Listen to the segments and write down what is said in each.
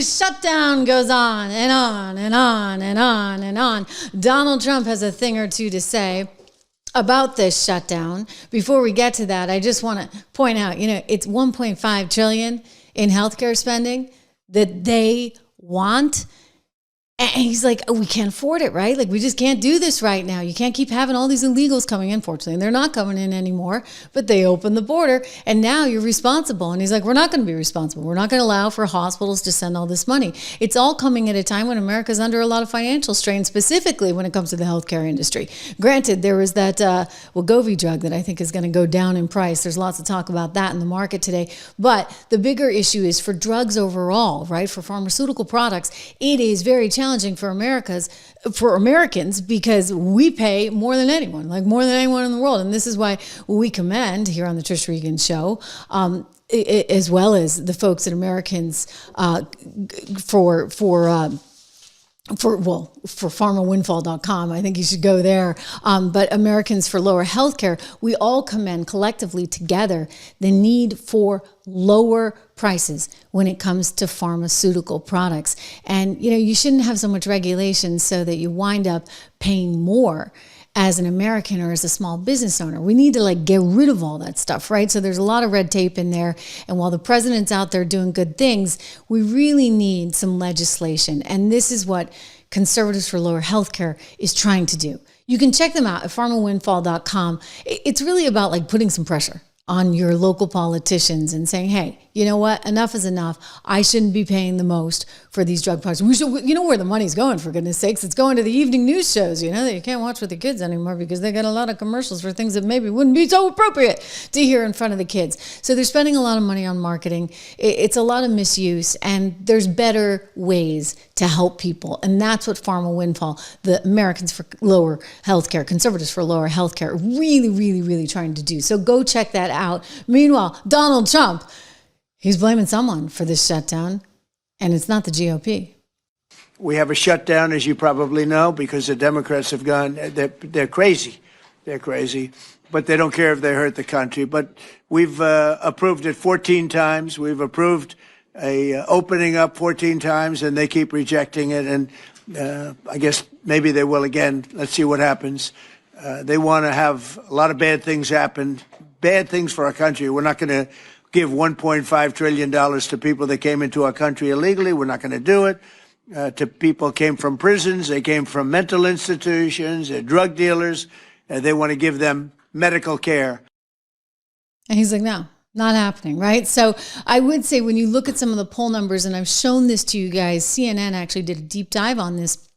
this shutdown goes on and on and on and on and on. Donald Trump has a thing or two to say about this shutdown. Before we get to that, I just want to point out, it's $1.5 trillion in healthcare spending that they want. And he's like, we can't afford it, right? Like, we just can't do this right now. You can't keep having all these illegals coming in. Fortunately, they're not coming in anymore, but they opened the border and now you're responsible. And he's like, we're not going to be responsible. We're not going to allow for hospitals to send all this money. It's all coming at a time when America's under a lot of financial strain, specifically when it comes to the healthcare industry. Granted, there was that Govt drug that I think is going to go down in price. There's lots of talk about that in the market today. But the bigger issue is for drugs overall, right? For pharmaceutical products, it is very challenging for Americans because we pay more than anyone, like more than anyone in the world. And this is why we commend here on the Trish Regan show, as well as the folks at Americans for pharmawindfall.com. I think you should go there. But Americans for Lower Healthcare, we all commend collectively together the need for lower prices when it comes to pharmaceutical products. And, you shouldn't have so much regulation so that you wind up paying more as an American or as a small business owner. We need to get rid of all that stuff, right? So there's a lot of red tape in there. And while the president's out there doing good things, we really need some legislation. And this is what Conservatives for Lower Healthcare is trying to do. You can check them out at pharmawindfall.com. It's really about putting some pressure on your local politicians and saying, hey, you know what? Enough is enough. I shouldn't be paying the most for these drug products. We should, where the money's going, for goodness sakes. It's going to the evening news shows, that you can't watch with the kids anymore because they got a lot of commercials for things that maybe wouldn't be so appropriate to hear in front of the kids. So they're spending a lot of money on marketing. It's a lot of misuse, and there's better ways to help people. And that's what Pharma Windfall, the Americans for Lower Healthcare, Conservatives for Lower Healthcare, are really, really, really trying to do. So go check that out. Meanwhile, Donald Trump, he's blaming someone for this shutdown, and it's not the GOP. We have a shutdown, as you probably know, because the Democrats have gone, they're crazy. They're crazy, but they don't care if they hurt the country. But we've approved it 14 times. We've approved a opening up 14 times, and they keep rejecting it. And I guess maybe they will again. Let's see what happens. They want to have a lot of bad things happen, bad things for our country. We're not going to give $1.5 trillion to people that came into our country illegally. We're not going to do it. To people came from prisons. They came from mental institutions. They're drug dealers. They want to give them medical care. And he's like, no, not happening, right? So I would say when you look at some of the poll numbers, and I've shown this to you guys, CNN actually did a deep dive on this.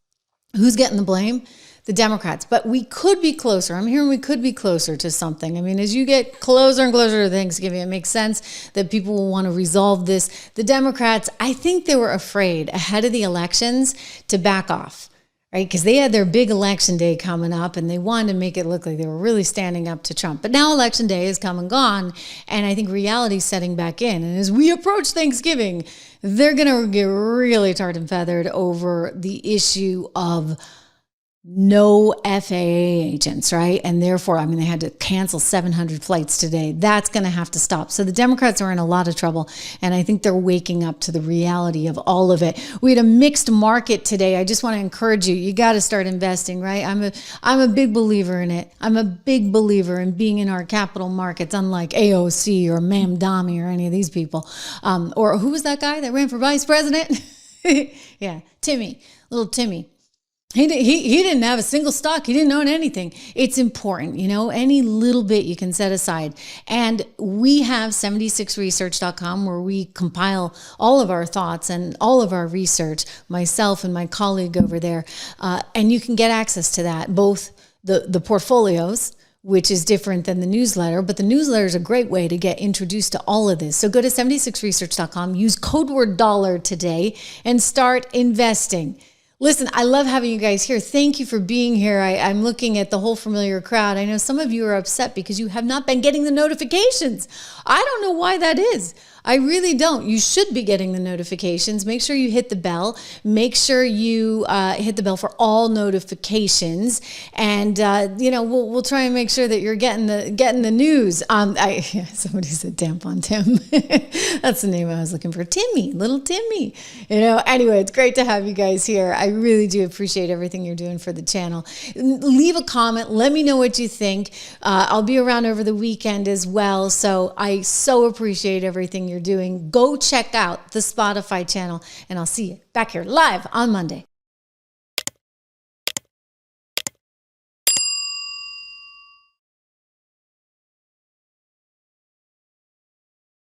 Who's getting the blame? The Democrats. But we could be closer. I'm hearing we could be closer to something. I mean, as you get closer and closer to Thanksgiving, it makes sense that people will want to resolve this. The Democrats, I think they were afraid ahead of the elections to back off, right? Because they had their big election day coming up and they wanted to make it look like they were really standing up to Trump. But now election day is come and gone, and I think reality's setting back in. And as we approach Thanksgiving, they're going to get really tarred and feathered over the issue of no FAA agents, right? And therefore, they had to cancel 700 flights today. That's going to have to stop. So the Democrats are in a lot of trouble, and I think they're waking up to the reality of all of it. We had a mixed market today. I just want to encourage you. You got to start investing, right? I'm a big believer in it. I'm a big believer in being in our capital markets, unlike AOC or Ma'am Dami or any of these people. Or who was that guy that ran for vice president? Yeah, little Timmy. He didn't have a single stock. He didn't own anything. It's important, any little bit you can set aside. And we have 76research.com where we compile all of our thoughts and all of our research, myself and my colleague over there. And you can get access to that, both the portfolios, which is different than the newsletter, but the newsletter is a great way to get introduced to all of this. So go to 76research.com, use code word dollar today, and start investing. Listen, I love having you guys here. Thank you for being here. I'm looking at the whole familiar crowd. I know some of you are upset because you have not been getting the notifications. I don't know why that is. I really don't. You should be getting the notifications. Make sure you hit the bell. Make sure you hit the bell for all notifications, and we'll try and make sure that you're getting the news. Somebody said tampon Tim. That's the name I was looking for. Timmy, little Timmy. Anyway, it's great to have you guys here. I really do appreciate everything you're doing for the channel. Leave a comment. Let me know what you think. I'll be around over the weekend as well, so I so appreciate everything you're doing. Go check out the Spotify channel, and I'll see you back here live on Monday.